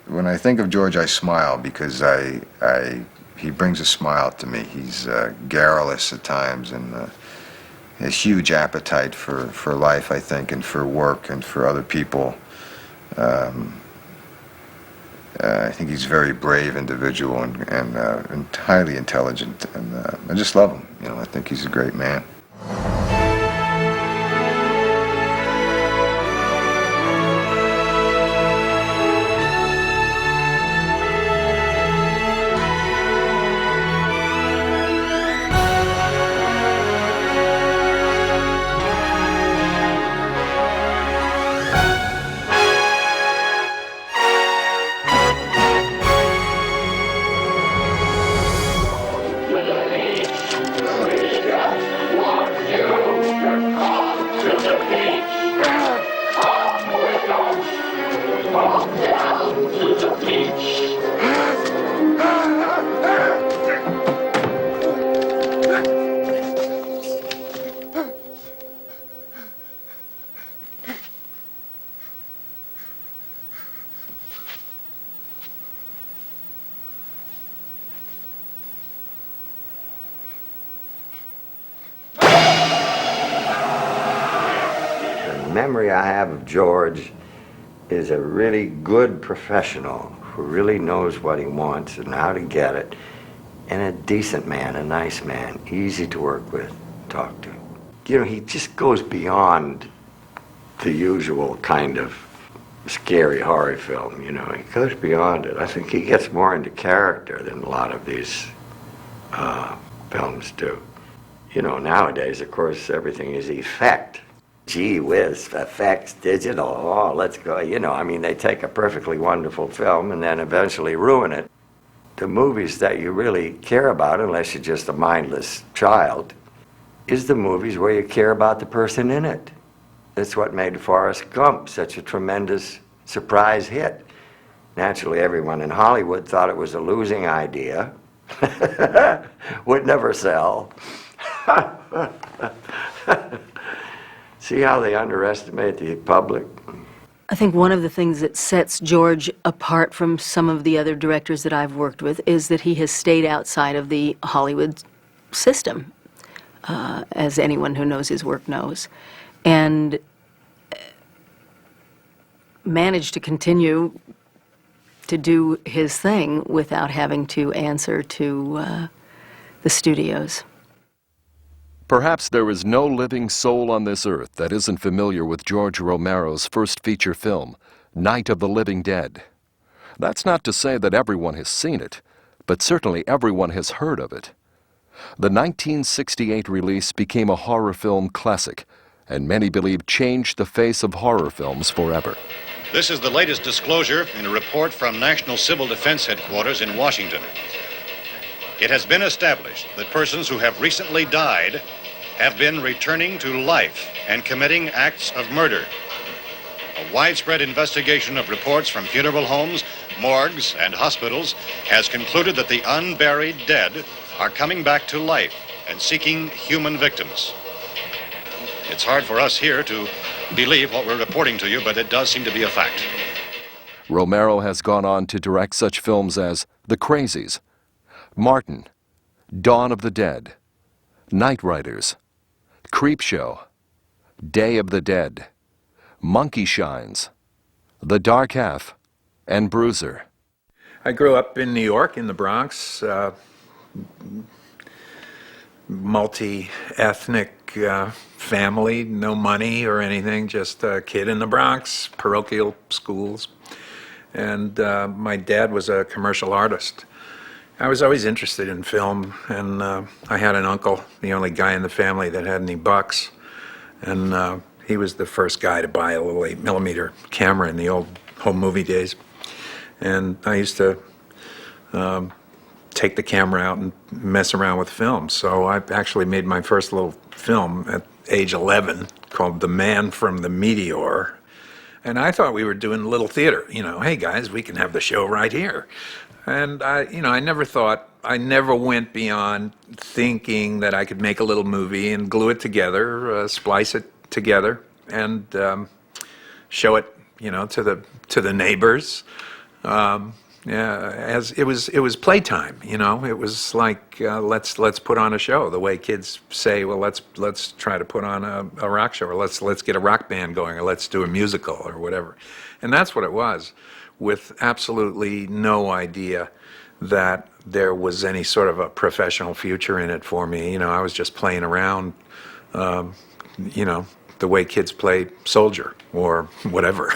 when I think of George, I smile because he brings a smile to me. He's garrulous at times and has huge appetite for life, I think, and for work and for other people. I think he's a very brave individual and highly intelligent, and I just love him. You know, I think he's a great man. The memory I have of George is a really good professional who really knows what he wants and how to get it, and a decent man, a nice man, easy to work with, talk to. You know, he just goes beyond the usual kind of scary horror film, you know. He goes beyond it. I think he gets more into character than a lot of these films do. You know, nowadays, of course, everything is effect. Gee whiz, effects, digital, oh, let's go. You know, I mean, they take a perfectly wonderful film and then eventually ruin it. The movies that you really care about, unless you're just a mindless child, is the movies where you care about the person in it. That's what made Forrest Gump such a tremendous surprise hit. Naturally, everyone in Hollywood thought it was a losing idea. Would never sell. See how they underestimate the public? I think one of the things that sets George apart from some of the other directors that I've worked with is that he has stayed outside of the Hollywood system, as anyone who knows his work knows, and managed to continue to do his thing without having to answer to the studios. Perhaps there is no living soul on this earth that isn't familiar with George Romero's first feature film, Night of the Living Dead. That's not to say that everyone has seen it, but certainly everyone has heard of it. The 1968 release became a horror film classic, and many believe changed the face of horror films forever. This is the latest disclosure in a report from National Civil Defense Headquarters in Washington. It has been established that persons who have recently died have been returning to life and committing acts of murder. A widespread investigation of reports from funeral homes, morgues, and hospitals has concluded that the unburied dead are coming back to life and seeking human victims. It's hard for us here to believe what we're reporting to you, but it does seem to be a fact. Romero has gone on to direct such films as The Crazies, Martin, Dawn of the Dead, Night Riders, Creepshow, Day of the Dead, Monkey Shines, The Dark Half, and Bruiser. I grew up in New York, in the Bronx, multi-ethnic family, no money or anything, just a kid in the Bronx, parochial schools. And my dad was a commercial artist. I was always interested in film, and I had an uncle, the only guy in the family that had any bucks, and he was the first guy to buy a little 8mm camera in the old home movie days. And I used to take the camera out and mess around with film. So I actually made my first little film at age 11 called The Man from the Meteor. And I thought we were doing little theater, you know, hey guys, we can have the show right here. And I never went beyond thinking that I could make a little movie and glue it together, splice it together, and show it, you know, to the neighbors, Yeah, as it was playtime. It was like let's put on a show. The way kids say, well, let's try to put on a rock show, or let's get a rock band going, or let's do a musical, or whatever. And that's what it was, with absolutely no idea that there was any sort of a professional future in it for me. I was just playing around, the way kids play soldier or whatever.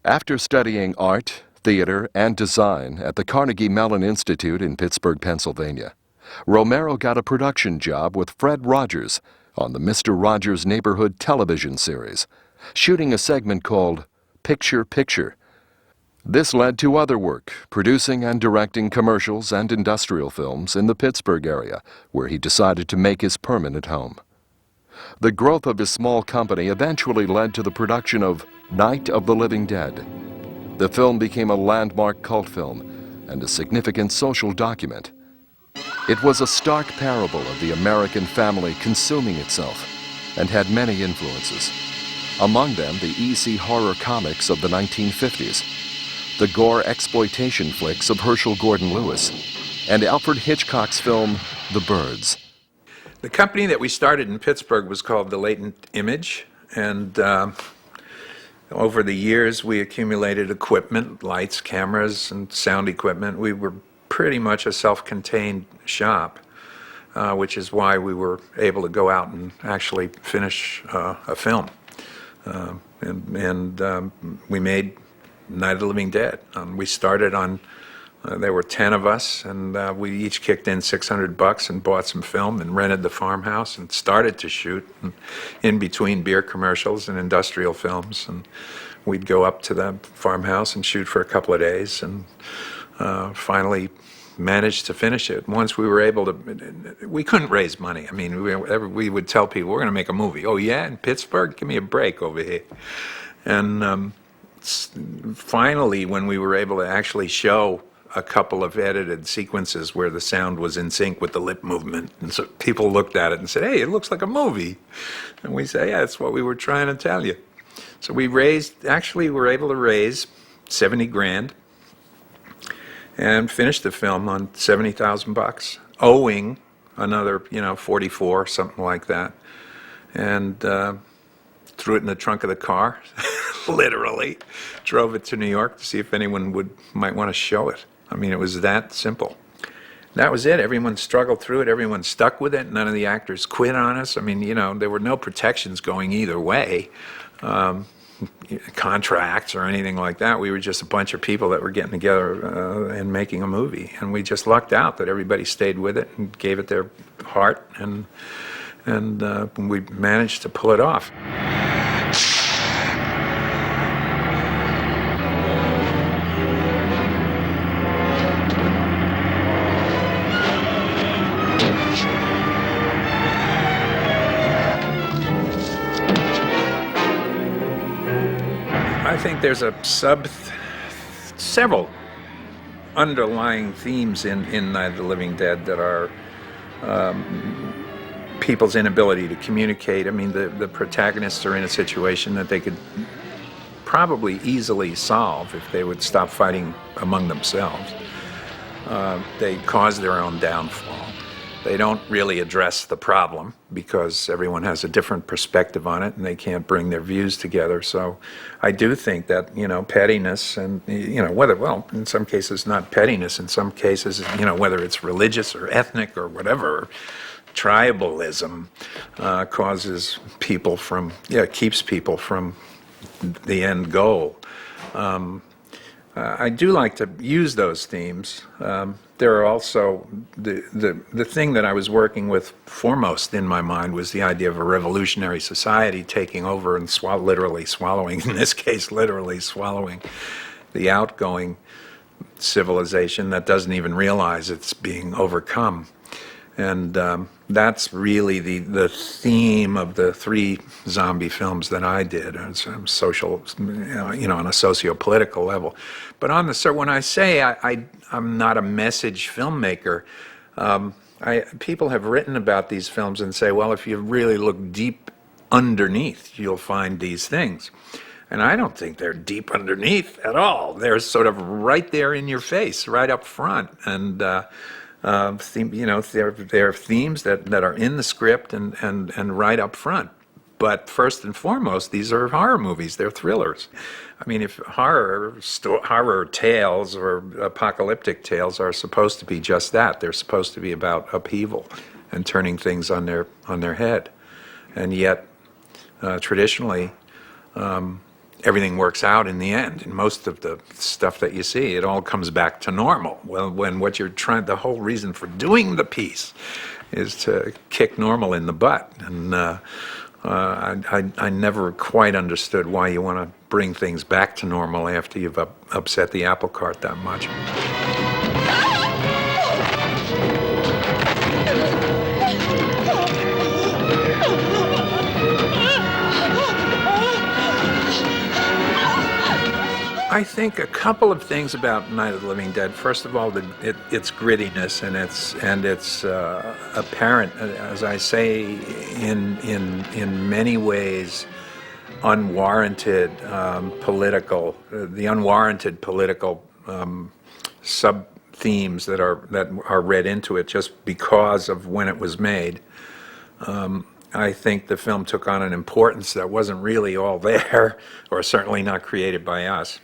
After studying art, theater, and design at the Carnegie Mellon Institute in Pittsburgh, Pennsylvania, Romero got a production job with Fred Rogers on the Mr. Rogers Neighborhood television series, shooting a segment called Picture Picture. This led to other work, producing and directing commercials and industrial films in the Pittsburgh area, where he decided to make his permanent home. The growth of his small company eventually led to the production of Night of the Living Dead. The film became a landmark cult film and a significant social document. It was a stark parable of the American family consuming itself and had many influences. Among them, the EC horror comics of the 1950s, the gore exploitation flicks of Herschel Gordon Lewis, and Alfred Hitchcock's film, The Birds. The company that we started in Pittsburgh was called The Latent Image, and over the years we accumulated equipment, lights, cameras, and sound equipment. We were pretty much a self-contained shop, which is why we were able to go out and actually finish a film. We made Night of the Living Dead. We started on, there were 10 of us, and we each kicked in $600 and bought some film and rented the farmhouse and started to shoot in between beer commercials and industrial films. And we'd go up to the farmhouse and shoot for a couple of days, and finally managed to finish it. Once we were able to, we couldn't raise money. I mean, we would tell people, we're going to make a movie. Oh yeah, in Pittsburgh? Give me a break over here. And finally, when we were able to actually show a couple of edited sequences where the sound was in sync with the lip movement, and so people looked at it and said, hey, it looks like a movie. And we say, yeah, that's what we were trying to tell you. So we were able to raise 70 grand and finished the film on $70,000, owing another, 44, something like that. And threw it in the trunk of the car, literally. Drove it to New York to see if anyone might want to show it. I mean, it was that simple. That was it. Everyone struggled through it. Everyone stuck with it. None of the actors quit on us. I mean, there were no protections going either way, contracts or anything like that. We were just a bunch of people that were getting together and making a movie. And we just lucked out that everybody stayed with it and gave it their heart, and we managed to pull it off. I think there's several underlying themes in Night of the Living Dead that are people's inability to communicate. I mean, the protagonists are in a situation that they could probably easily solve if they would stop fighting among themselves. They cause their own downfall. They don't really address the problem because everyone has a different perspective on it and they can't bring their views together. So I do think that, pettiness and, in some cases not pettiness, in some cases, whether it's religious or ethnic or whatever, tribalism causes people keeps people from the end goal. I do like to use those themes. There are also, the thing that I was working with foremost in my mind was the idea of a revolutionary society taking over and literally swallowing, in this case, literally swallowing the outgoing civilization that doesn't even realize it's being overcome. And that's really the theme of the 3 zombie films that I did. It's social, on a socio-political level. But when I say I'm not a message filmmaker, people have written about these films and say, well, if you really look deep underneath, you'll find these things. And I don't think they're deep underneath at all. They're sort of right there in your face, right up front. And there are themes that are in the script and right up front. But first and foremost, these are horror movies. They're thrillers. I mean, if horror tales or apocalyptic tales are supposed to be just that, they're supposed to be about upheaval and turning things on their head. And yet, traditionally, everything works out in the end. In most of the stuff that you see, it all comes back to normal. Well, when what you're trying, the whole reason for doing the piece is to kick normal in the butt. And I never quite understood why you want to bring things back to normal after you've upset the apple cart that much. I think a couple of things about Night of the Living Dead. First of all, its grittiness and its apparent, as I say, in many ways, unwarranted the unwarranted political sub themes that are read into it just because of when it was made. I think the film took on an importance that wasn't really all there, or certainly not created by us.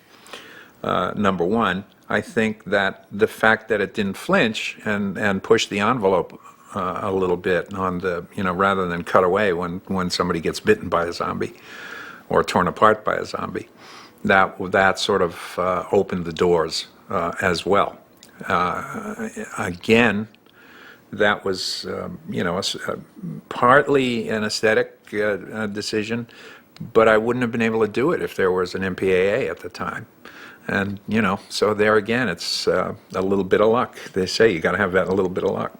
Number one, I think that the fact that it didn't flinch and push the envelope a little bit on rather than cut away when somebody gets bitten by a zombie or torn apart by a zombie, that sort of opened the doors as well. Again, that was partly an aesthetic decision, but I wouldn't have been able to do it if there was an MPAA at the time. And, so there again, it's a little bit of luck. They say you got to have that a little bit of luck.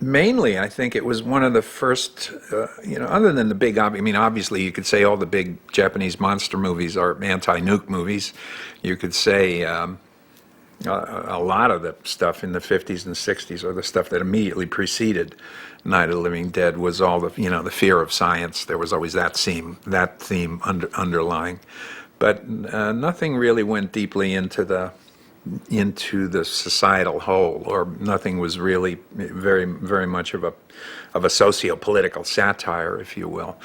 Mainly, I think it was one of the first, other than the big, obviously you could say all the big Japanese monster movies are anti-nuke movies. You could say a lot of the stuff in the 50s and 60s, or the stuff that immediately preceded Night of the Living Dead, was all the, the fear of science. There was always that theme underlying. But nothing really went deeply into the societal whole, or nothing was really very, very much of a socio-political satire, if you will.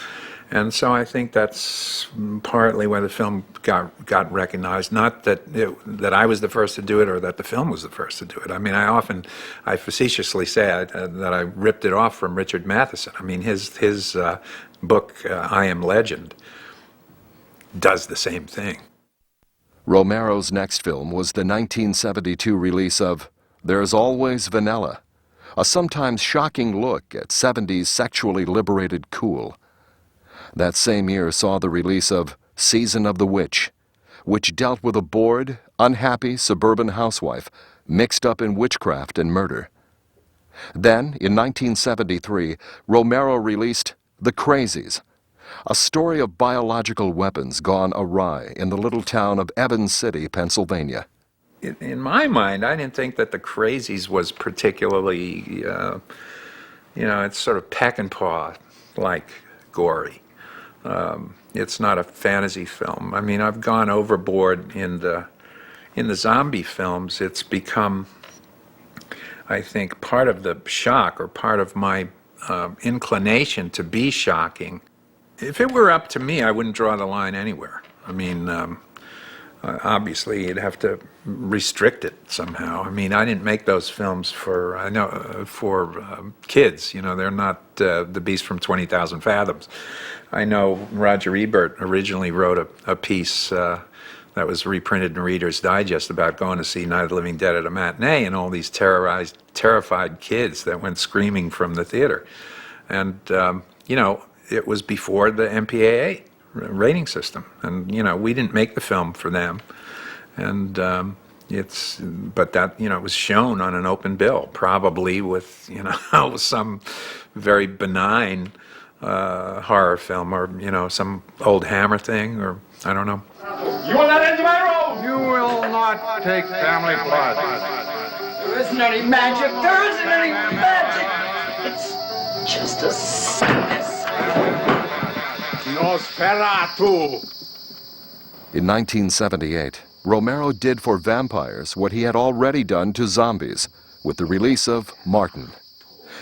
And so I think that's partly why the film got recognized. Not that I was the first to do it, or that the film was the first to do it. I mean, I facetiously say that I ripped it off from Richard Matheson. I mean, his book, I Am Legend, does the same thing. Romero's next film was the 1972 release of There's Always Vanilla, a sometimes shocking look at 70s sexually liberated cool. That same year saw the release of Season of the Witch, which dealt with a bored, unhappy suburban housewife mixed up in witchcraft and murder. Then, in 1973, Romero released The Crazies, a story of biological weapons gone awry in the little town of Evans City, Pennsylvania. In my mind, I didn't think that The Crazies was particularly, it's sort of peck and paw-like gory. It's not a fantasy film. I mean, I've gone overboard in the zombie films. It's become, I think, part of the shock, or part of my inclination to be shocking. If it were up to me, I wouldn't draw the line anywhere. I mean, obviously, you'd have to restrict it somehow. I mean, I didn't make those films for kids. They're not The Beast from 20,000 Fathoms. I know Roger Ebert originally wrote a piece that was reprinted in Reader's Digest about going to see Night of the Living Dead at a matinee, and all these terrified kids that went screaming from the theater. And, it was before the MPAA rating system, and we didn't make the film for them, and but that it was shown on an open bill, probably with some very benign horror film, or some old Hammer thing, or I don't know. You will not enter my room. You will not take family blood. There isn't any magic. There isn't any magic. It's just a sickness. Nosferatu! In 1978, Romero did for vampires what he had already done to zombies with the release of Martin.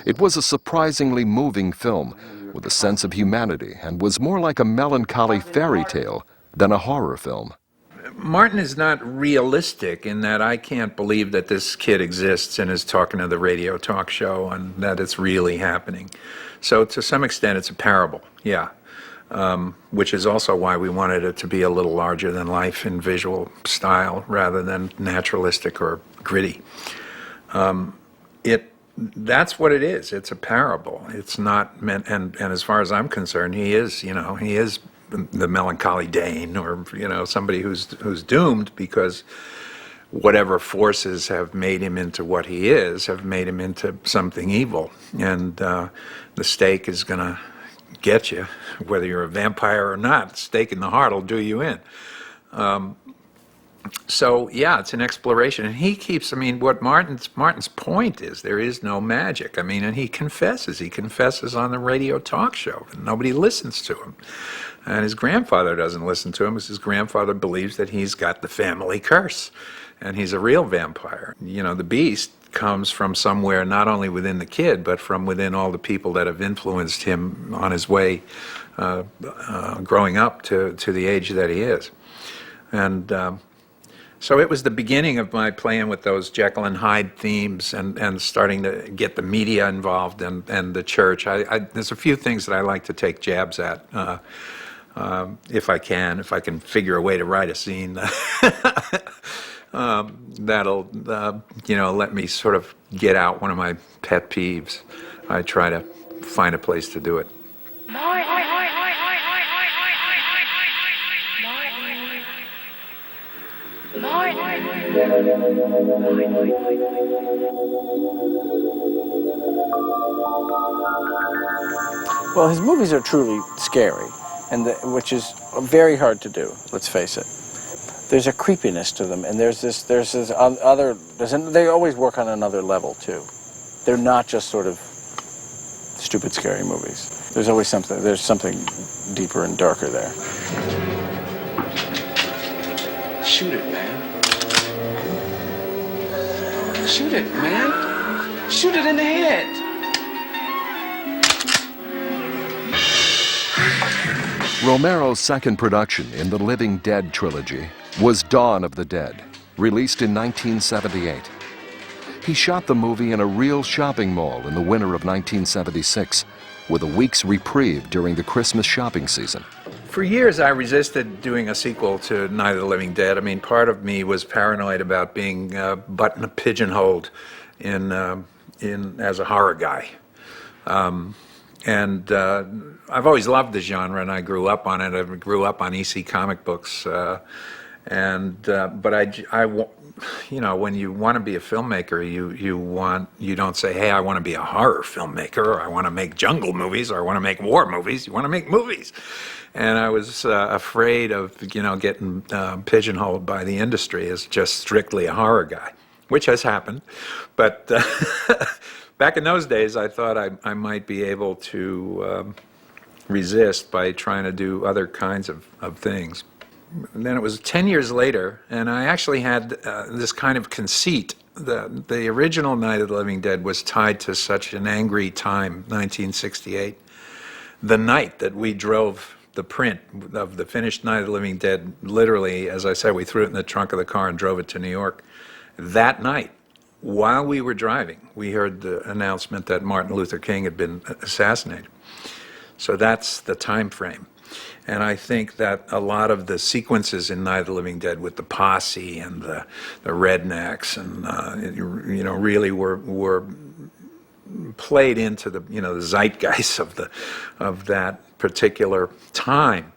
It was a surprisingly moving film with a sense of humanity and was more like a melancholy fairy tale than a horror film. Martin is not realistic in that I can't believe that this kid exists and is talking to the radio talk show and that it's really happening. So to some extent it's a parable, yeah. Which is also why we wanted it to be a little larger than life in visual style rather than naturalistic or gritty. That's what it is. It's a parable. It's not meant, and as far as I'm concerned, he is the melancholy Dane, or somebody who's doomed because whatever forces have made him into what he is have made him into something evil, and the stake is going to get you, whether you're a vampire or not. Stake in the heart will do you in. So yeah, it's an exploration, and he keeps. I mean, what Martin's point is, there is no magic. I mean, and he confesses on the radio talk show, and nobody listens to him, and his grandfather doesn't listen to him because his grandfather believes that he's got the family curse, and he's a real vampire. The beast comes from somewhere, not only within the kid, but from within all the people that have influenced him on his way growing up to the age that he is, and. So it was the beginning of my playing with those Jekyll and Hyde themes and starting to get the media involved and the church. There's a few things that I like to take jabs at if I can figure a way to write a scene that'll let me sort of get out one of my pet peeves. I try to find a place to do it. Well, his movies are truly scary, which is very hard to do, let's face it. There's a creepiness to them, and they always work on another level, too. They're not just sort of stupid, scary movies. There's always something deeper and darker there. Shoot it, man. Shoot it, man. Shoot it in the head. Romero's second production in the Living Dead trilogy was Dawn of the Dead, released in 1978. He shot the movie in a real shopping mall in the winter of 1976, with a week's reprieve during the Christmas shopping season. For years, I resisted doing a sequel to Night of the Living Dead. I mean, part of me was paranoid about being pigeonholed in as a horror guy. I've always loved the genre, and I grew up on it. I grew up on EC comic books, but when you want to be a filmmaker, you don't say, hey, I want to be a horror filmmaker, or I want to make jungle movies, or I want to make war movies. You want to make movies. And I was afraid of, getting pigeonholed by the industry as just strictly a horror guy, which has happened. But back in those days, I thought I might be able to resist by trying to do other kinds of things. And then it was 10 years later, and I actually had this kind of conceit. The original Night of the Living Dead was tied to such an angry time, 1968. The night that we drove the print of the finished Night of the Living Dead, literally, as I said, we threw it in the trunk of the car and drove it to New York. That night, while we were driving, we heard the announcement that Martin Luther King had been assassinated. So that's the time frame. And I think that a lot of the sequences in Night of the Living Dead with the posse and the rednecks and really were played into the zeitgeist of that particular time,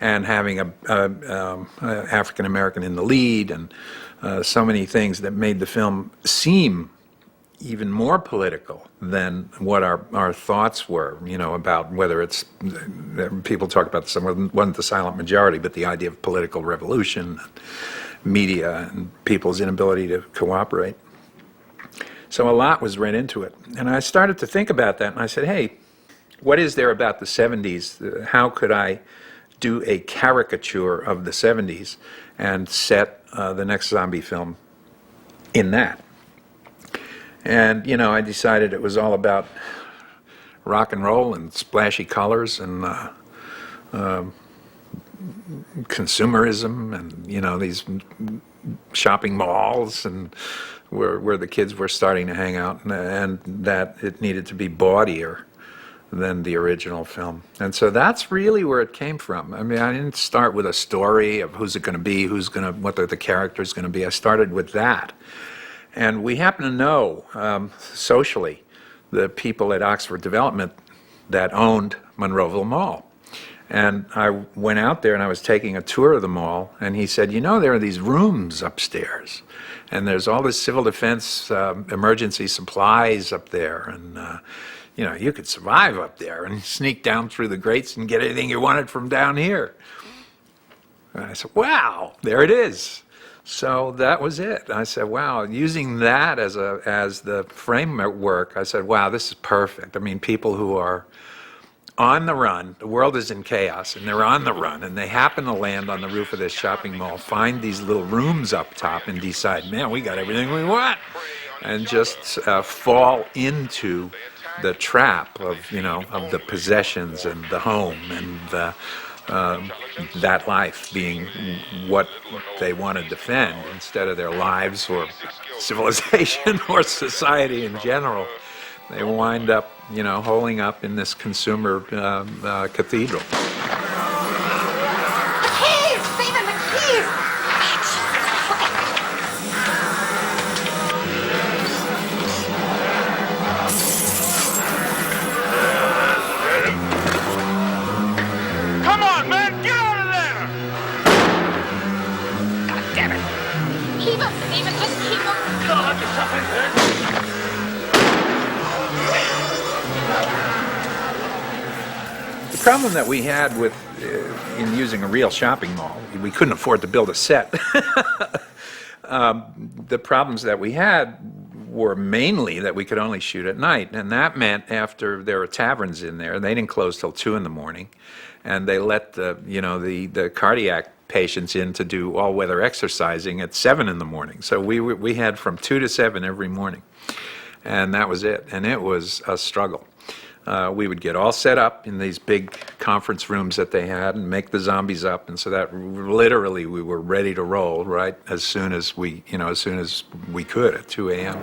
and having a African American in the lead, and so many things that made the film seem even more political than what our thoughts were, about whether it's, people talk about this, wasn't the silent majority, but the idea of political revolution, media, and people's inability to cooperate. So a lot was read into it. And I started to think about that, and I said, hey, what is there about the 70s? How could I do a caricature of the 70s and set the next zombie film in that? And, you know, I decided it was all about rock and roll and splashy colors and consumerism and, you know, these shopping malls and where the kids were starting to hang out, and that it needed to be bawdier than the original film. And so that's really where it came from. I mean, I didn't start with a story of who's it going to be, what are the characters going to be. I started with that. And we happen to know, socially, the people at Oxford Development that owned Monroeville Mall. And I went out there and I was taking a tour of the mall, and he said, you know, there are these rooms upstairs, and there's all this civil defense emergency supplies up there, and you know, you could survive up there and sneak down through the grates and get anything you wanted from down here. And I said, wow, there it is. So that was it. I said, wow, using that as the framework, I said, wow, this is perfect. I mean, people who are on the run, the world is in chaos, and they're on the run, and they happen to land on the roof of this shopping mall, find these little rooms up top, and decide, man, we got everything we want, and just fall into the trap of, you know, of the possessions and the home and that life being what they want to defend instead of their lives or civilization or society in general. They wind up, you know, holing up in this consumer cathedral. The keys! Stephen, the keys! Come on, man! Get out of there! God damn it! Keep him, Stephen, just keep him! Don't let yourself in there! The problem that we had with in using a real shopping mall, we couldn't afford to build a set. The problems that we had were mainly that we could only shoot at night, and that meant after there were taverns in there, they didn't close till 2 in the morning, and they let the cardiac patients in to do all-weather exercising at 7 in the morning. So we had from 2 to 7 every morning, and that was it, and it was a struggle. We would get all set up in these big conference rooms that they had and make the zombies up, and so that literally we were ready to roll right as soon as we could at 2 a.m.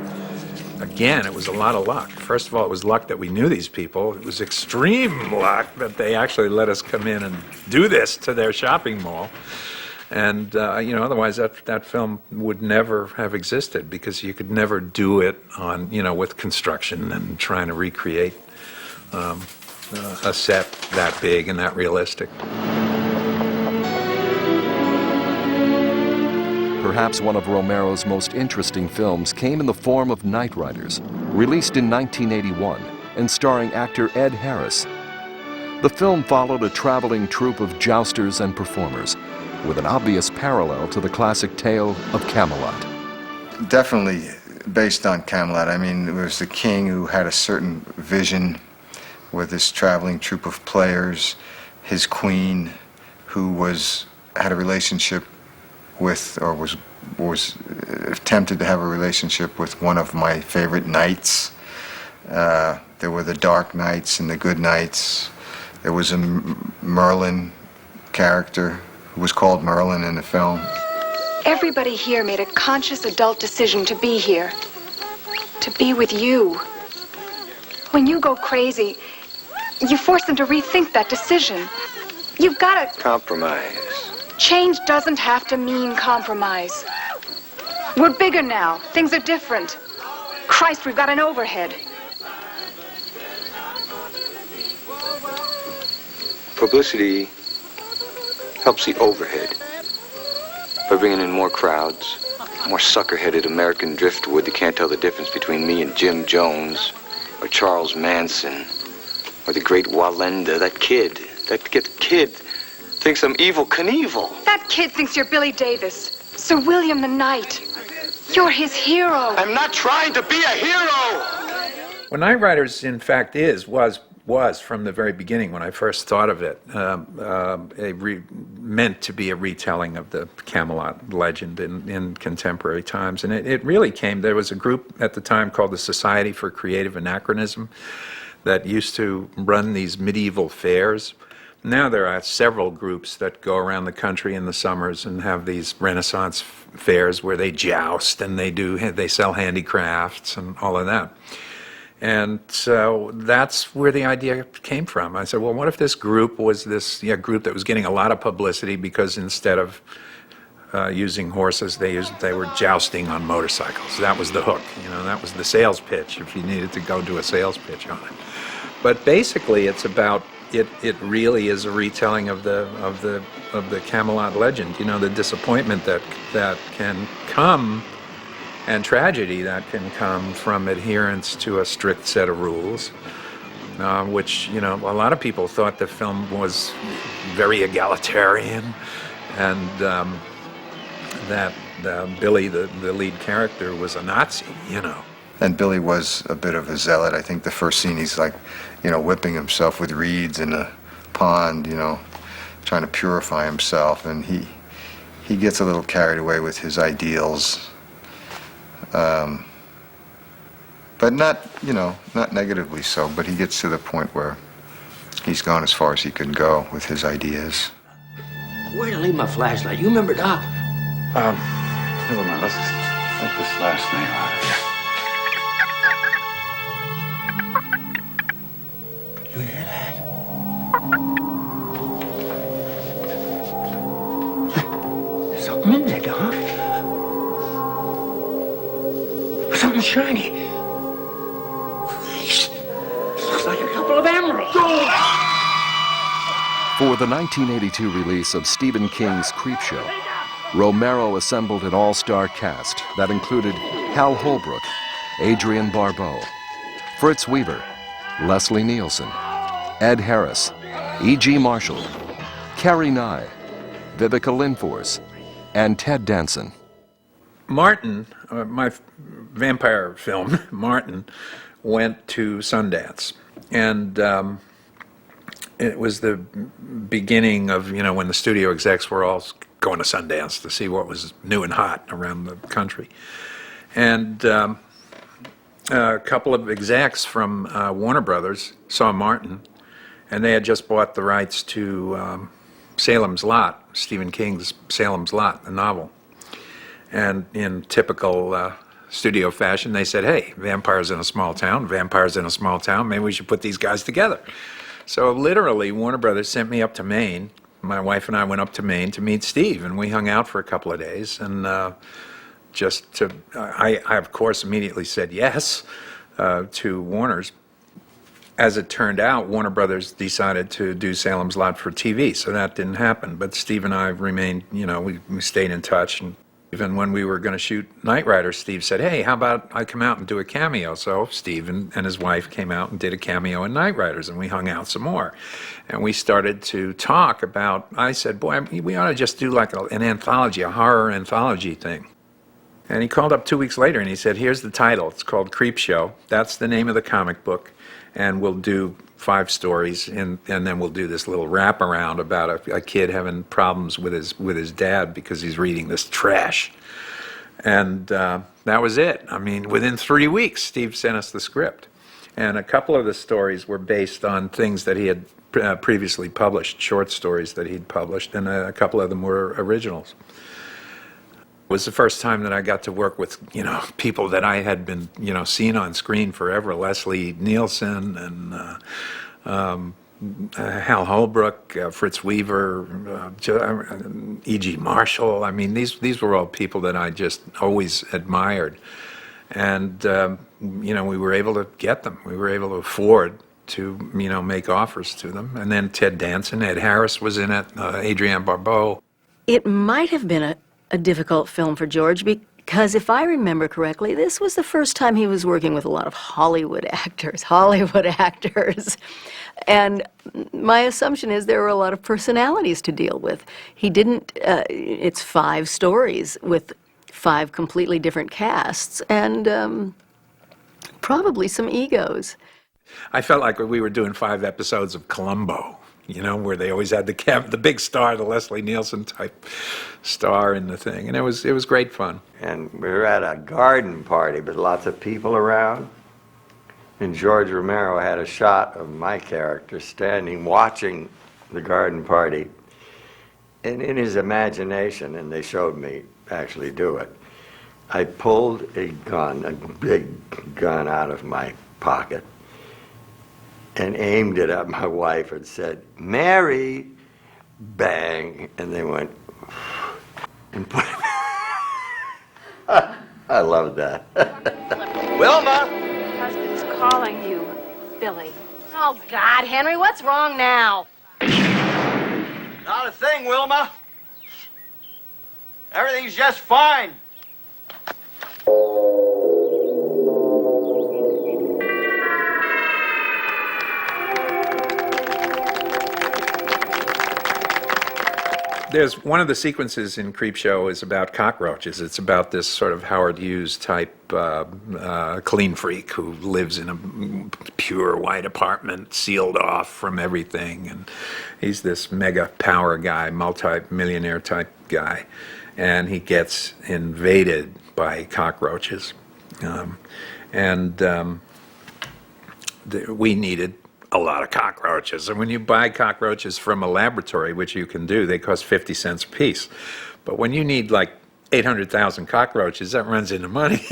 Again, it was a lot of luck. First of all, it was luck that we knew these people. It was extreme luck that they actually let us come in and do this to their shopping mall. And otherwise that film would never have existed, because you could never do it on, with construction and trying to recreate a set that big and that realistic. Perhaps one of Romero's most interesting films came in the form of Night Riders, released in 1981 and starring actor Ed Harris. The film followed a traveling troupe of jousters and performers, with an obvious parallel to the classic tale of Camelot. Definitely based on Camelot. I mean, it was the king who had a certain vision with this traveling troupe of players, his queen, who had a relationship with, or was tempted to have a relationship with one of my favorite knights. There were the dark knights and the good knights. There was a Merlin character who was called Merlin in the film. Everybody here made a conscious adult decision to be here, to be with you. When you go crazy, you force them to rethink that decision. You've got to Compromise. Change doesn't have to mean compromise. We're bigger now. Things are different. Christ, we've got an overhead. Publicity helps the overhead by bringing in more crowds, more sucker-headed American driftwood that can't tell the difference between me and Jim Jones or Charles Manson or the great Walenda. That kid thinks I'm Evel Knievel. That kid thinks you're Billy Davis, Sir William the Knight. You're his hero. I'm not trying to be a hero! What Night Riders, in fact, was was, from the very beginning, when I first thought of it, meant to be a retelling of the Camelot legend in contemporary times. And it really came, there was a group at the time called the Society for Creative Anachronism that used to run these medieval fairs. Now there are several groups that go around the country in the summers and have these Renaissance fairs where they joust and they sell handicrafts and all of that. And so that's where the idea came from. I said, well, what if this group was this group that was getting a lot of publicity because instead of using horses, they were jousting on motorcycles. That was the hook, that was the sales pitch if you needed to go do a sales pitch on it. But basically, it's about it really is a retelling of the Camelot legend. The disappointment that can come, and tragedy that can come from adherence to a strict set of rules, which a lot of people thought the film was very egalitarian, and that Billy, the lead character, was a Nazi. And Billy was a bit of a zealot. I think the first scene he's like, whipping himself with reeds in a pond, trying to purify himself, and he gets a little carried away with his ideals, but not negatively so. But he gets to the point where he's gone as far as he can go with his ideas. Where'd I leave my flashlight? You remember, Doc? Never mind. Let's get this last name out of here. You hear that? There's something in there, Doc. Something shiny. Looks like a couple of emeralds. For the 1982 release of Stephen King's Creepshow, Romero assembled an all-star cast that included Hal Holbrook, Adrienne Barbeau, Fritz Weaver, Leslie Nielsen, Ed Harris, E.G. Marshall, Carrie Nye, Vivica Lindfors, and Ted Danson. Martin, my vampire film, Martin, went to Sundance. And it was the beginning of, when the studio execs were all going to Sundance to see what was new and hot around the country. And a couple of execs from Warner Brothers saw Martin, and they had just bought the rights to Salem's Lot, Stephen King's Salem's Lot, the novel. And in typical studio fashion, they said, hey, vampires in a small town, maybe we should put these guys together. So literally, Warner Brothers sent me up to Maine. My wife and I went up to Maine to meet Steve, and we hung out for a couple of days. And I of course, immediately said yes to Warner's. As it turned out, Warner Brothers decided to do Salem's Lot for TV, so that didn't happen. But Steve and I remained, we stayed in touch. And even when we were going to shoot Knight Rider, Steve said, hey, how about I come out and do a cameo? So Steve and his wife came out and did a cameo in Knight Riders, and we hung out some more. And we started to talk about, I said, boy, we ought to just do like an anthology, a horror anthology thing. And he called up 2 weeks later and he said, here's the title. It's called Creepshow. That's the name of the comic book. And we'll do 5 stories, and then we'll do this little wraparound about a kid having problems with his dad because he's reading this trash. And that was it. I mean, within 3 weeks, Steve sent us the script. And a couple of the stories were based on things that he had previously published, short stories that he'd published, and a couple of them were originals. It was the first time that I got to work with, people that I had been, seen on screen forever. Leslie Nielsen and Hal Holbrook, Fritz Weaver, E.G. Marshall. I mean, these were all people that I just always admired. And, we were able to get them. We were able to afford to, make offers to them. And then Ted Danson, Ed Harris was in it, Adrienne Barbeau. It might have been a difficult film for George because if I remember correctly, this was the first time he was working with a lot of Hollywood actors. And my assumption is there were a lot of personalities to deal with. He didn't, it's 5 stories with 5 completely different casts and probably some egos. I felt like we were doing 5 episodes of Columbo, you know, where they always had the big star, the Leslie Nielsen type star in the thing, and it was great fun. And we were at a garden party with lots of people around, and George Romero had a shot of my character standing watching the garden party, and in his imagination, and they showed me actually do it, I pulled a gun, a big gun out of my pocket, and aimed it at my wife and said, "Mary," bang, and they went, and put I love that. Wilma! Husband's calling you, Billy. Oh, God, Henry, what's wrong now? Not a thing, Wilma. Everything's just fine. There's one of the sequences in Creepshow is about cockroaches. It's about this sort of Howard Hughes type clean freak who lives in a pure white apartment, sealed off from everything, and he's this mega power guy, multi-millionaire type guy, and he gets invaded by cockroaches, we needed a lot of cockroaches. And when you buy cockroaches from a laboratory, which you can do, they cost 50 cents a piece. But when you need like 800,000 cockroaches, that runs into money.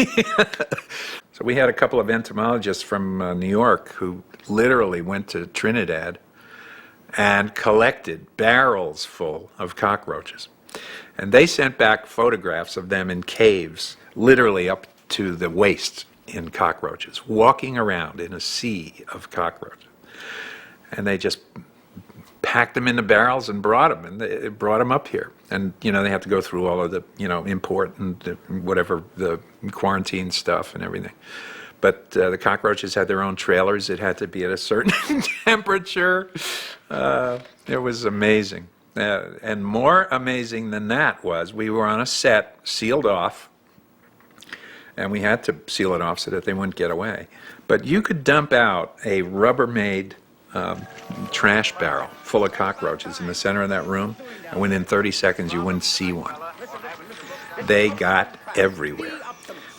So we had a couple of entomologists from New York who literally went to Trinidad and collected barrels full of cockroaches. And they sent back photographs of them in caves, literally up to the waist in cockroaches, walking around in a sea of cockroaches. And they just packed them in the barrels and brought them, and they brought them up here. And, you know, they have to go through all of the, you know, import and whatever, the quarantine stuff and everything. But the cockroaches had their own trailers. It had to be at a certain temperature. It was amazing. And more amazing than that was we were on a set, sealed off, and we had to seal it off so that they wouldn't get away. But you could dump out a Rubbermaid trash barrel full of cockroaches in the center of that room, and within 30 seconds you wouldn't see one. They got everywhere.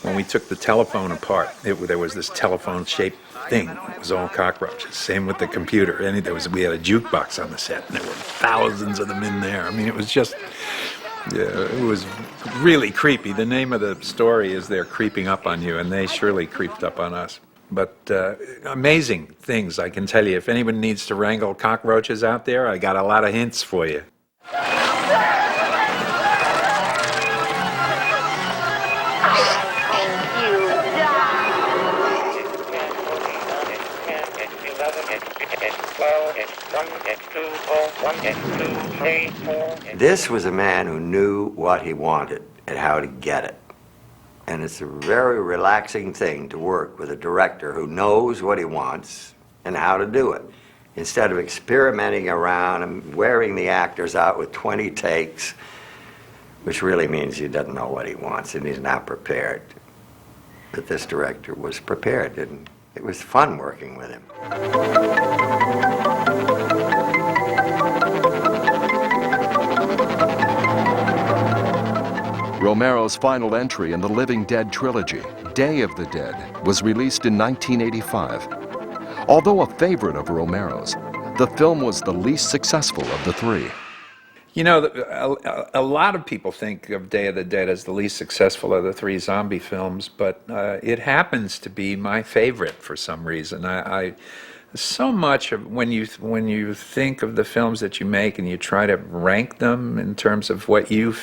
When we took the telephone apart, there was this telephone-shaped thing. It was all cockroaches. Same with the computer. We had a jukebox on the set, and there were thousands of them in there. I mean, it was just... Yeah, it was really creepy. The name of the story is They're Creeping Up on You, and they surely creeped up on us. But amazing things, I can tell you. If anyone needs to wrangle cockroaches out there, I got a lot of hints for you. This was a man who knew what he wanted and how to get it. And it's a very relaxing thing to work with a director who knows what he wants and how to do it, instead of experimenting around and wearing the actors out with 20 takes, which really means he doesn't know what he wants and he's not prepared. But this director was prepared, and it was fun working with him. Romero's final entry in the Living Dead trilogy, Day of the Dead, was released in 1985. Although a favorite of Romero's, the film was the least successful of the three. You know, a lot of people think of Day of the Dead as the least successful of the 3 zombie films, but it happens to be my favorite for some reason. So much of when you think of the films that you make and you try to rank them in terms of what you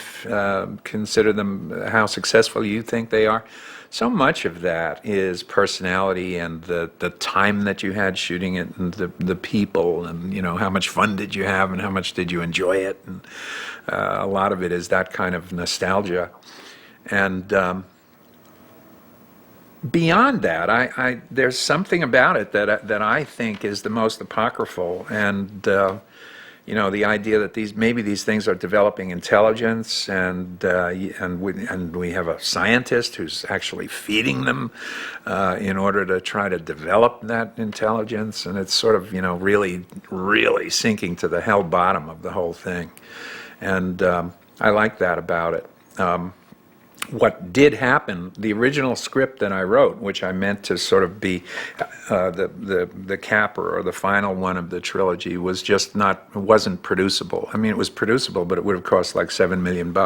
consider them, how successful you think they are, so much of that is personality and the time that you had shooting it, and the people, and you know, how much fun did you have and how much did you enjoy it, and a lot of it is that kind of nostalgia. And beyond that, there's something about it that I think is the most apocryphal, and the idea that maybe these things are developing intelligence, and we have a scientist who's actually feeding them in order to try to develop that intelligence, and it's sort of really, really sinking to the hell bottom of the whole thing, and I like that about it. What did happen, the original script that I wrote, which I meant to sort of be the capper or the final one of the trilogy, wasn't producible. I mean, it was producible, but it would have cost like $7 million.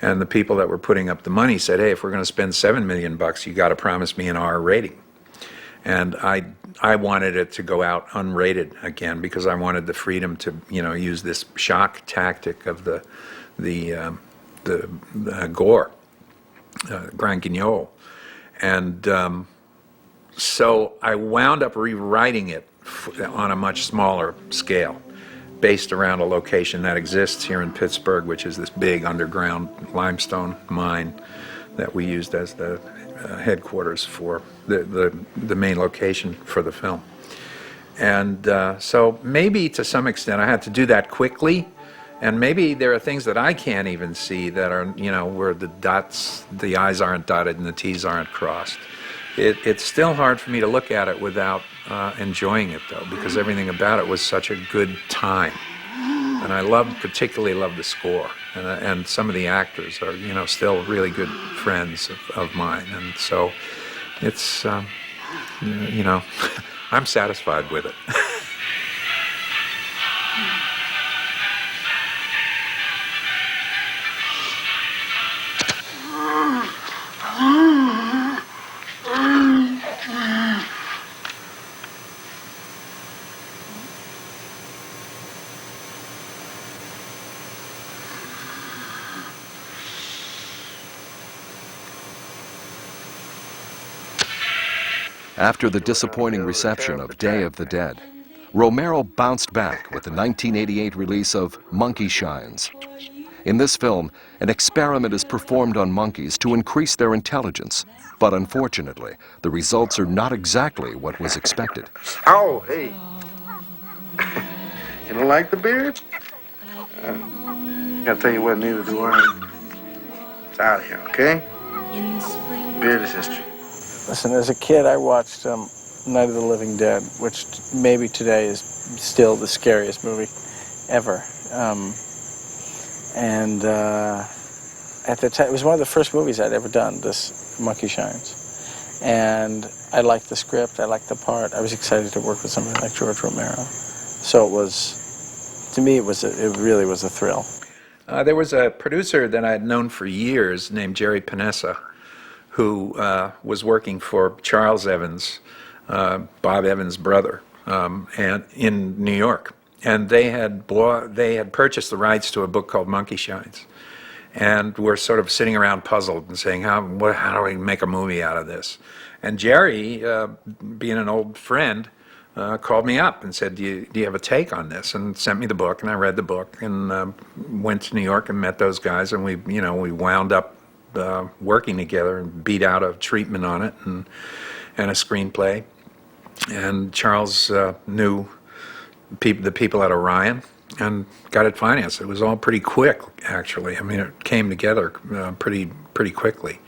And the people that were putting up the money said, hey, if we're going to spend $7 million, you got to promise me an R rating. And I wanted it to go out unrated again because I wanted the freedom to, use this shock tactic of the gore, grand guignol. And so I wound up rewriting it on a much smaller scale, based around a location that exists here in Pittsburgh, which is this big underground limestone mine that we used as the headquarters for the main location for the film. And so maybe to some extent I had to do that quickly. And maybe there are things that I can't even see that are, where the I's aren't dotted and the T's aren't crossed. It's still hard for me to look at it without enjoying it, though, because everything about it was such a good time. And I particularly love the score. And some of the actors are, still really good friends of mine. And so it's, I'm satisfied with it. After the disappointing reception of Day of the Dead, Romero bounced back with the 1988 release of Monkey Shines. In this film, an experiment is performed on monkeys to increase their intelligence, but unfortunately, the results are not exactly what was expected. Oh, hey. You don't like the beard? I'll tell you what, neither do I. It's out of here, okay? Beard is history. Listen, as a kid, I watched Night of the Living Dead, which maybe today is still the scariest movie ever. At the time, it was one of the first movies I'd ever done, this Monkey Shines. And I liked the script, I liked the part. I was excited to work with somebody like George Romero. So it was, to me, it really was a thrill. There was a producer that I had known for years named Jerry Panessa, who was working for Charles Evans, Bob Evans' brother, and in New York. And they had purchased the rights to a book called Monkey Shines. And we're sort of sitting around puzzled and saying, how do we make a movie out of this? And Jerry, being an old friend, called me up and said, do you have a take on this? And sent me the book, and I read the book, and went to New York and met those guys, and we wound up working together and beat out a treatment on it and a screenplay. And Charles knew the people at Orion and got it financed. It was all pretty quick, actually. I mean, it came together pretty quickly.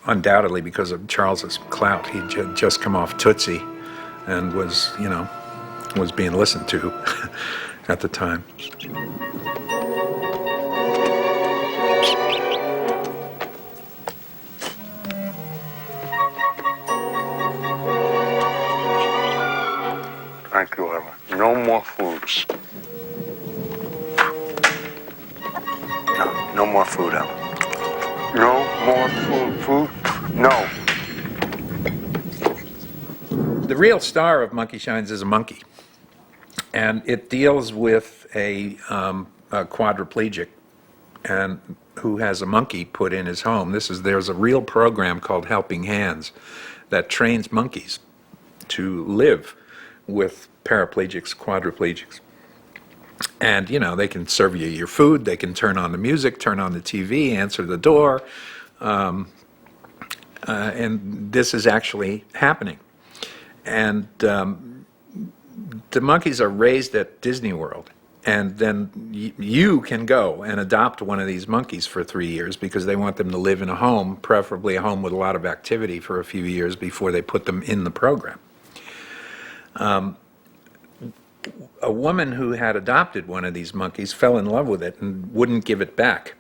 Undoubtedly because of Charles's clout. He'd just come off Tootsie and was being listened to at the time. Thank you, Emma. No more foods. No more food, Emma. No more food. No. The real star of Monkey Shines is a monkey. And it deals with a quadriplegic and who has a monkey put in his home. There's a real program called Helping Hands that trains monkeys to live with paraplegics, quadriplegics. And, they can serve you your food, they can turn on the music, turn on the TV, answer the door. And this is actually happening. And the monkeys are raised at Disney World, and then you can go and adopt one of these monkeys for 3 years because they want them to live in a home, preferably a home with a lot of activity for a few years before they put them in the program. A woman who had adopted one of these monkeys fell in love with it and wouldn't give it back.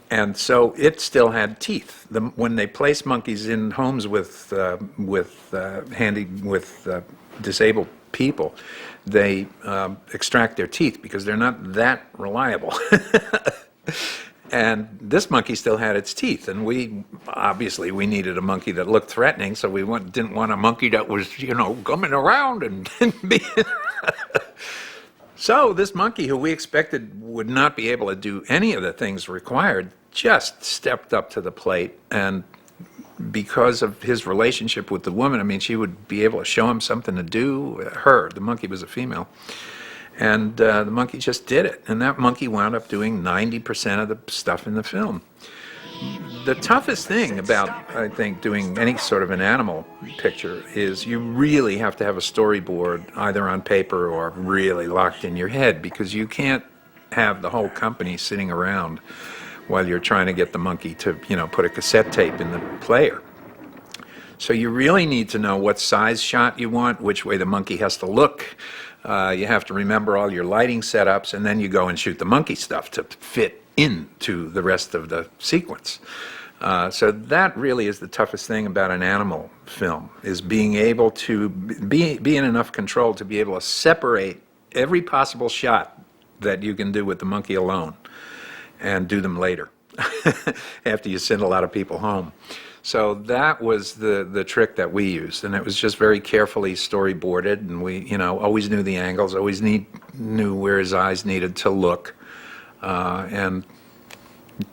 And so it still had teeth. When they place monkeys in homes with disabled people, they extract their teeth because they're not that reliable. And this monkey still had its teeth, and we needed a monkey that looked threatening, so we didn't want a monkey that was, coming around and being... So this monkey, who we expected would not be able to do any of the things required, just stepped up to the plate, and because of his relationship with the woman, I mean, she would be able to show him something to do. The monkey was a female. And the monkey just did it. And that monkey wound up doing 90% of the stuff in the film. The toughest thing about, I think, doing any sort of an animal picture is you really have to have a storyboard either on paper or really locked in your head, because you can't have the whole company sitting around while you're trying to get the monkey to, put a cassette tape in the player. So you really need to know what size shot you want, which way the monkey has to look. You have to remember all your lighting setups, and then you go and shoot the monkey stuff to fit into the rest of the sequence. So that really is the toughest thing about an animal film, is being able to be in enough control to be able to separate every possible shot that you can do with the monkey alone and do them later after you send a lot of people home. So that was the trick that we used, and it was just very carefully storyboarded, and we always knew the angles, always knew where his eyes needed to look, and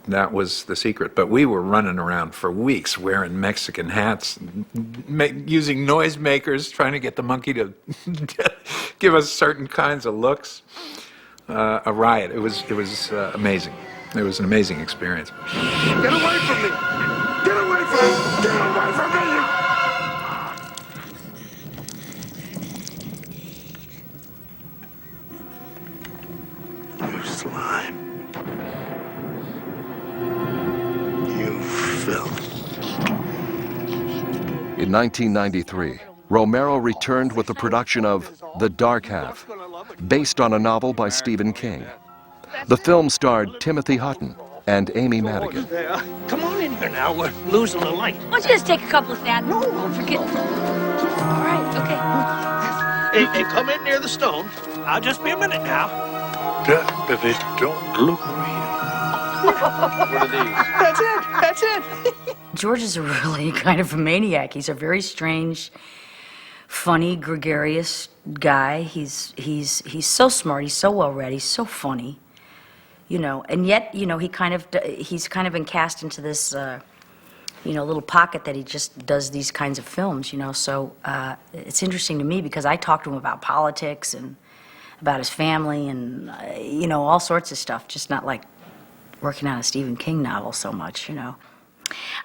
that was the secret. But we were running around for weeks wearing Mexican hats, using noisemakers, trying to get the monkey to give us certain kinds of looks. A riot. It was amazing. It was an amazing experience. Get away from me! Get away from me! Get away from me! You slime. You filth. In 1993, Romero returned with the production of The Dark Half, based on a novel by Stephen King. The film starred Timothy Hutton and Amy Madigan. Come on in here now. We're losing the light. Why don't you just take a couple of stabs? No, forget. All right, okay. Hey, come in near the stone. I'll just be a minute now. Deputy, don't look real. What are these? That's it. George is a really kind of a maniac. He's a very strange, funny, gregarious guy. He's so smart. He's so well read. He's so funny, And yet, he's kind of been cast into this, little pocket that he just does these kinds of films. So it's interesting to me because I talk to him about politics and about his family and all sorts of stuff. Just not like working on a Stephen King novel so much.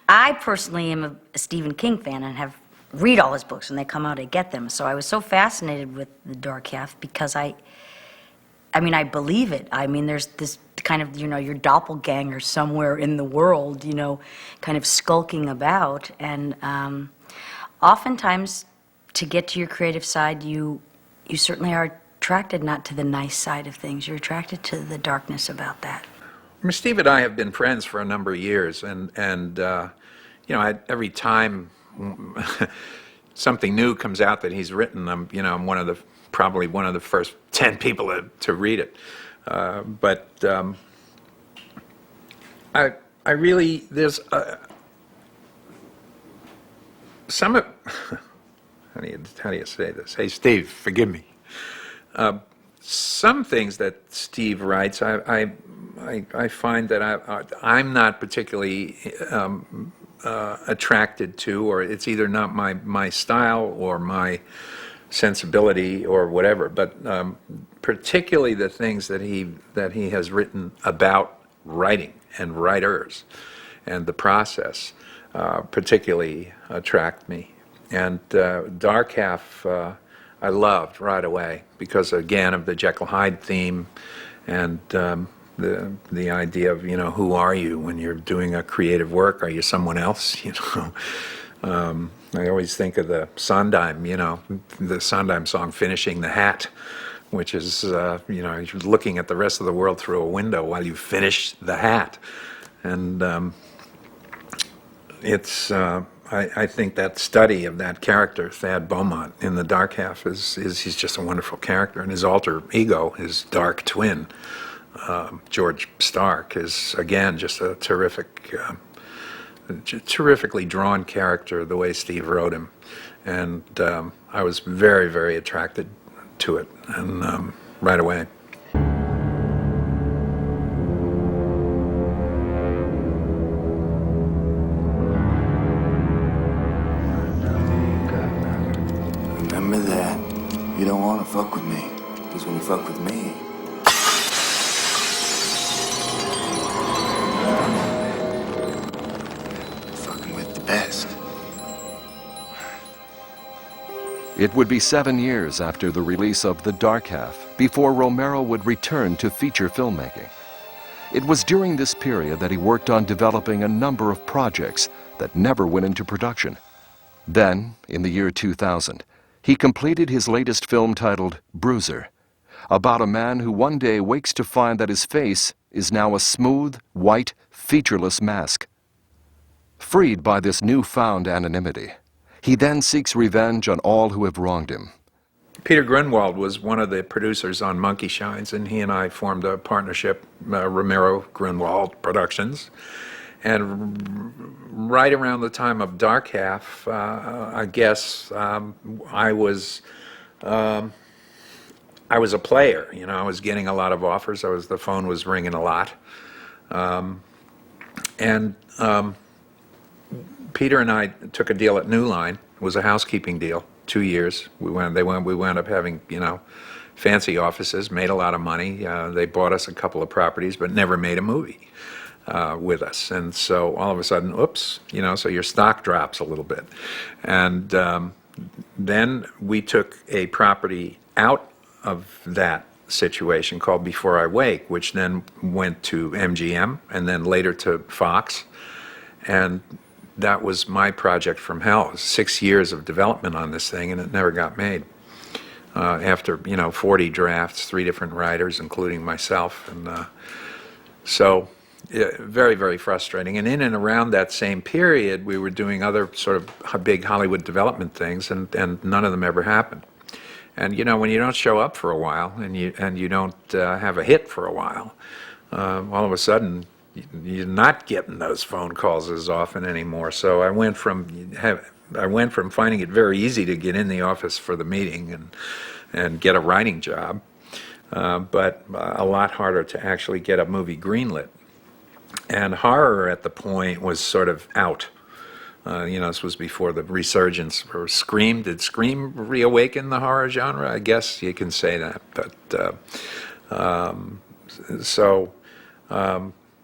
I personally am a Stephen King fan and read all his books. When they come out, I get them. So I was so fascinated with The Dark Half because I believe it. I mean, there's this kind of, your doppelganger somewhere in the world, kind of skulking about. And oftentimes, to get to your creative side, you certainly are attracted not to the nice side of things. You're attracted to the darkness about that. Steve and I have been friends for a number of years, and every time something new comes out that he's written, I'm probably one of the first 10 people to read it. But I really, there's some of, how do you say this? Hey, Steve, forgive me. Some things that Steve writes, I find that I'm not particularly attracted to, or it's either not my style or my sensibility or whatever. But particularly the things that he has written about writing and writers and the process particularly attract me. And Dark Half, I loved right away because, again, of the Jekyll Hyde theme and the idea of, who are you when you're doing a creative work? Are you someone else? I always think of the Sondheim, the Sondheim song "Finishing the Hat," which is, you're looking at the rest of the world through a window while you finish the hat. And I think that study of that character, Thad Beaumont, in The Dark Half, he's just a wonderful character. And his alter ego, his dark twin, George Stark, is, again, just a terrifically drawn character, the way Steve wrote him. And I was very, very attracted to it, and right away. Remember that. You don't want to fuck with me, because when you fuck with me, you're fucking with the best. It would be 7 years after the release of The Dark Half before Romero would return to feature filmmaking. It was during this period that he worked on developing a number of projects that never went into production. Then, in the year 2000, he completed his latest film titled Bruiser, about a man who one day wakes to find that his face is now a smooth, white, featureless mask. Freed by this newfound anonymity, he then seeks revenge on all who have wronged him. Peter Grunwald was one of the producers on Monkey Shines, and he and I formed a partnership, Romero Grunwald Productions. And right around the time of Dark Half, I guess I was a player. I was getting a lot of offers. The phone was ringing a lot, and Peter and I took a deal at New Line. It was a housekeeping deal, 2 years. We wound up having, fancy offices, made a lot of money. They bought us a couple of properties, but never made a movie with us. And so all of a sudden, oops, so your stock drops a little bit. And then we took a property out of that situation called Before I Wake, which then went to MGM and then later to Fox. And that was my project from hell. It was 6 years of development on this thing, and it never got made. After 40 drafts, 3 different writers, including myself, and so very, very frustrating. And in and around that same period, we were doing other sort of big Hollywood development things, and none of them ever happened. And when you don't show up for a while, and you don't have a hit for a while, all of a sudden you're not getting those phone calls as often anymore. So I went from finding it very easy to get in the office for the meeting and get a writing job, but a lot harder to actually get a movie greenlit. And horror at the point was sort of out. This was before the resurgence for Scream. Did Scream reawaken the horror genre? I guess you can say that. But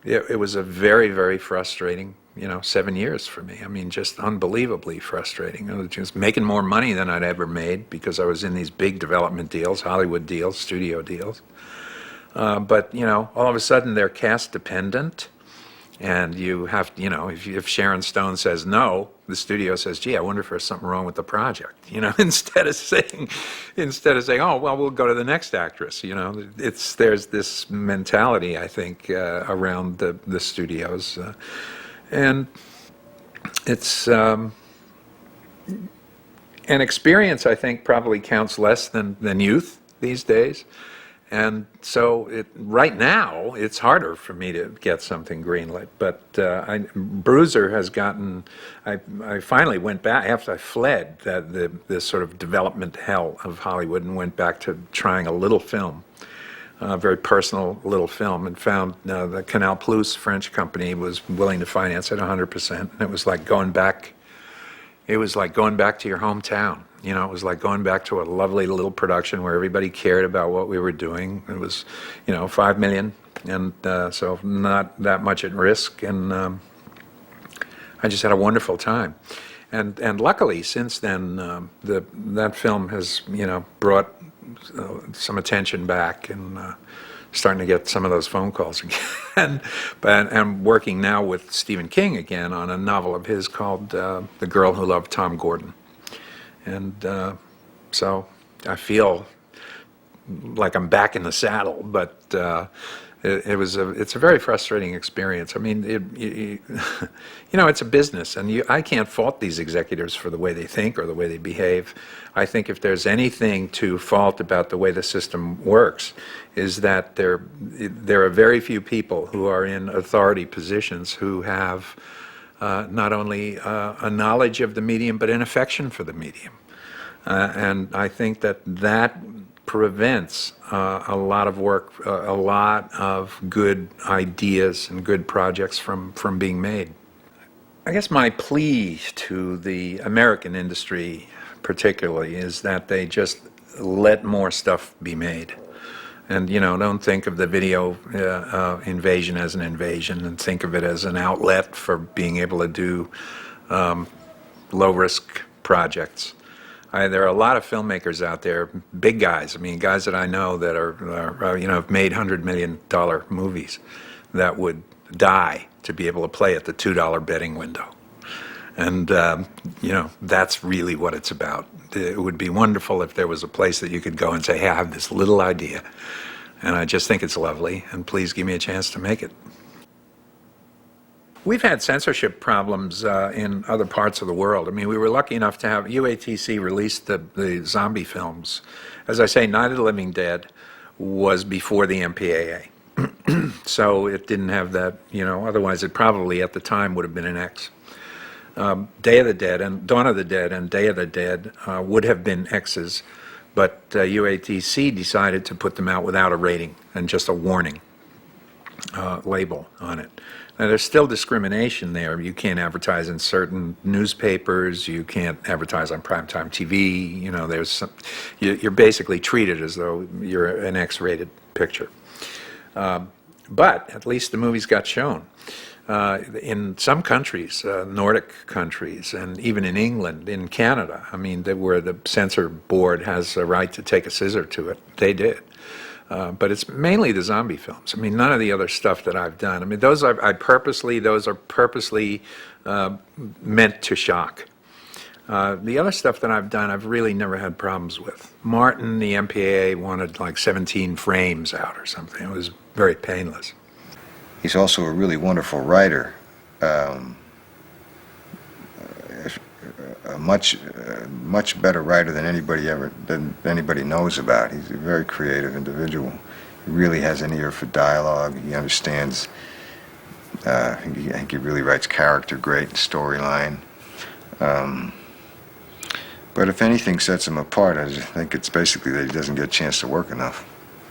it was a very, very frustrating, 7 years for me. I mean, just unbelievably frustrating. I was just making more money than I'd ever made because I was in these big development deals, Hollywood deals, studio deals. But, all of a sudden they're cast dependent. And you have, if Sharon Stone says no, the studio says, "Gee, I wonder if there's something wrong with the project." Instead of saying, "Oh, well, we'll go to the next actress." There's this mentality, I think, around the studios, and it's an experience. I think probably counts less than youth these days. And so right now, it's harder for me to get something greenlit. But Bruiser has gotten, I finally went back, after I fled this sort of development hell of Hollywood and went back to trying a little film, a very personal little film, and found the Canal Plus French company was willing to finance it 100%. And it was like going back, to your hometown. It was like going back to a lovely little production where everybody cared about what we were doing. It was, $5 million, and so not that much at risk. And I just had a wonderful time. And luckily, since then, that film has, brought some attention back, and starting to get some of those phone calls again. But I'm working now with Stephen King again on a novel of his called The Girl Who Loved Tom Gordon. And so I feel like I'm back in the saddle, but it's a very frustrating experience. I mean, it's a business, and I can't fault these executives for the way they think or the way they behave. I think if there's anything to fault about the way the system works, is that there are very few people who are in authority positions who have not only a knowledge of the medium, but an affection for the medium. And I think that prevents a lot of work, a lot of good ideas and good projects from being made. I guess my plea to the American industry particularly is that they just let more stuff be made. And, don't think of the video invasion as an invasion, and think of it as an outlet for being able to do low-risk projects. There are a lot of filmmakers out there, big guys, guys that I know that have made $100 million movies that would die to be able to play at the $2 betting window. And, that's really what it's about. It would be wonderful if there was a place that you could go and say, hey, I have this little idea, and I just think it's lovely, and please give me a chance to make it. We've had censorship problems in other parts of the world. We were lucky enough to have UATC release the zombie films. As I say, Night of the Living Dead was before the MPAA. So it didn't have that, otherwise it probably at the time would have been an X. Day of the Dead and Dawn of the Dead and Day of the Dead would have been X's, but UATC decided to put them out without a rating and just a warning label on it. Now, there's still discrimination there. You can't advertise in certain newspapers. You can't advertise on primetime TV. You're basically treated as though you're an X-rated picture. But at least the movies got shown. In some countries, Nordic countries, and even in England, in Canada, where the censor board has a right to take a scissor to it, they did. But it's mainly the zombie films. None of the other stuff that I've done. Those are purposely meant to shock. The other stuff that I've done, I've really never had problems with. Martin, the MPAA wanted like 17 frames out or something. It was very painless. He's also a really wonderful writer. A much better writer than anybody knows about. He's a very creative individual. He really has an ear for dialogue. He understands. I think he really writes character great, storyline. But if anything sets him apart, I just think it's basically that he doesn't get a chance to work enough,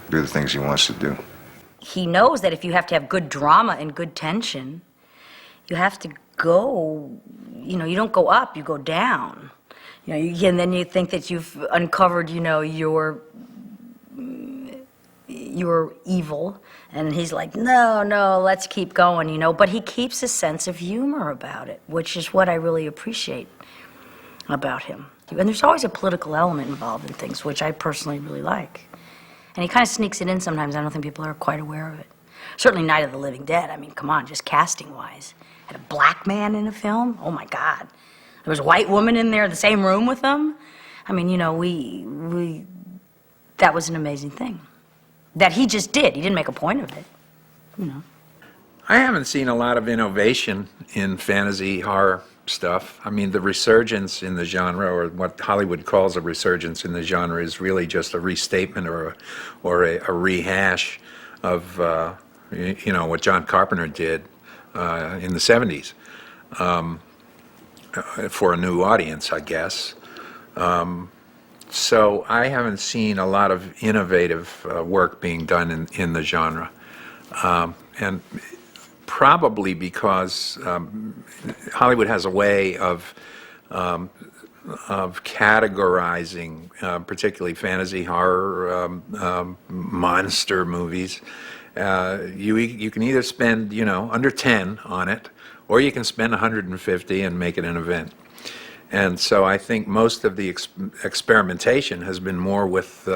do the things he wants to do. He knows that if you have to have good drama and good tension, you have to go, you don't go up, you go down. And then you think that you've uncovered, your evil. And he's like, no, let's keep going, But he keeps a sense of humor about it, which is what I really appreciate about him. And there's always a political element involved in things, which I personally really like. And he kind of sneaks it in sometimes. I don't think people are quite aware of it. Certainly Night of the Living Dead. Come on, just casting-wise. Had a black man in a film? Oh, my God. There was a white woman in there in the same room with them? That was an amazing thing. That he just did. He didn't make a point of it, I haven't seen a lot of innovation in fantasy horror stuff. The resurgence in the genre, or what Hollywood calls a resurgence in the genre, is really just a restatement or a rehash of what John Carpenter did in the 70s for a new audience, I guess. So I haven't seen a lot of innovative work being done in the genre. And probably because Hollywood has a way of categorizing, particularly fantasy, horror, monster movies. You can either spend, under 10 on it, or you can spend 150 and make it an event. And so I think most of the experimentation has been more with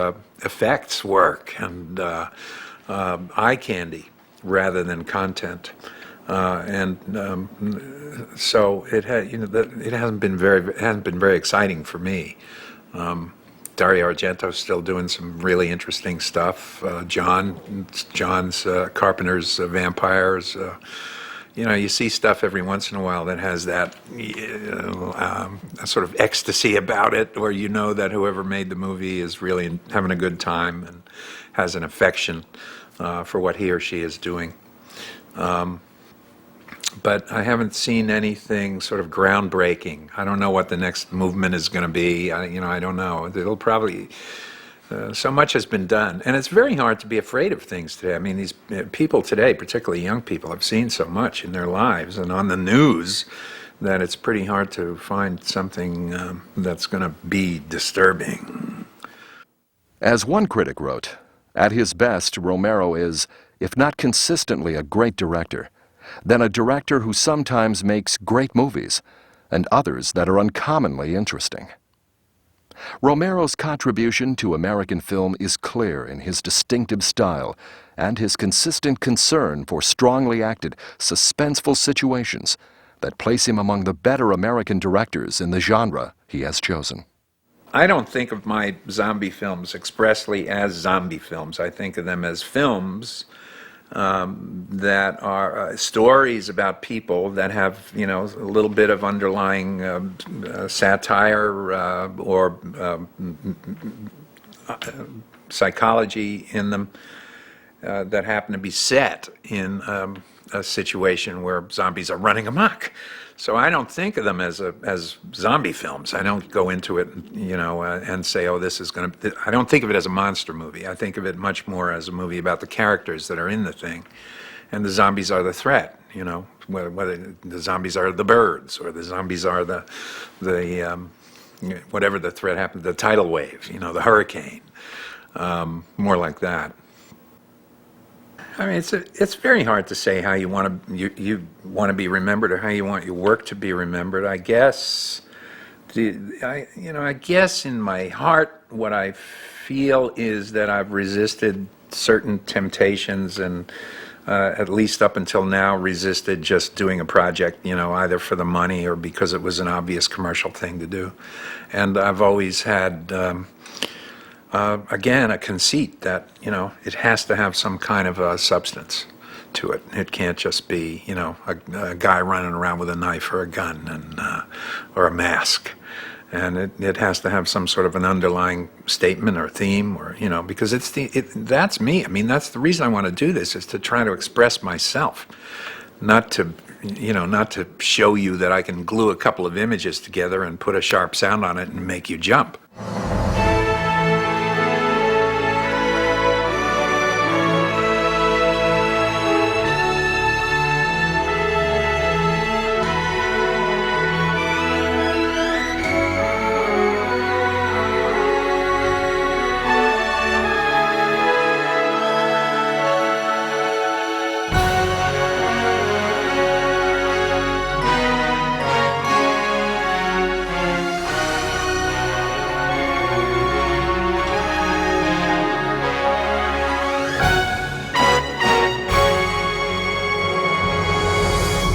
effects work and eye candy rather than content. So it hasn't been very exciting for me. Dario Argento's still doing some really interesting stuff. John's Carpenter's Vampires. You see stuff every once in a while that has that sort of ecstasy about it, where you know that whoever made the movie is really having a good time and has an affection for what he or she is doing. But I haven't seen anything sort of groundbreaking. I don't know what the next movement is going to be. I don't know. It'll probably... so much has been done, and it's very hard to be afraid of things today. I mean, these people today, particularly young people, have seen so much in their lives and on the news that it's pretty hard to find something that's going to be disturbing. As one critic wrote, at his best, Romero is, if not consistently a great director, then a director who sometimes makes great movies and others that are uncommonly interesting. Romero's contribution to American film is clear in his distinctive style and his consistent concern for strongly acted, suspenseful situations that place him among the better American directors in the genre he has chosen. I don't think of my zombie films expressly as zombie films. I think of them as films that are stories about people that have, a little bit of underlying satire or psychology in them that happen to be set in a situation where zombies are running amok. So I don't think of them as zombie films. I don't go into it, and say, oh, this is going to... I don't think of it as a monster movie. I think of it much more as a movie about the characters that are in the thing. And the zombies are the threat, whether the zombies are the birds or the zombies are the whatever the threat happens, the tidal wave, the hurricane, more like that. I mean, it's very hard to say how you want to be remembered or how you want your work to be remembered. I guess, I guess in my heart, what I feel is that I've resisted certain temptations and, at least up until now, resisted just doing a project, either for the money or because it was an obvious commercial thing to do. And I've always had... again, a conceit that, it has to have some kind of a substance to it. It can't just be, a guy running around with a knife or a gun and or a mask. And it has to have some sort of an underlying statement or theme or, because that's me. I mean, that's the reason I want to do this, is to try to express myself, not to show you that I can glue a couple of images together and put a sharp sound on it and make you jump.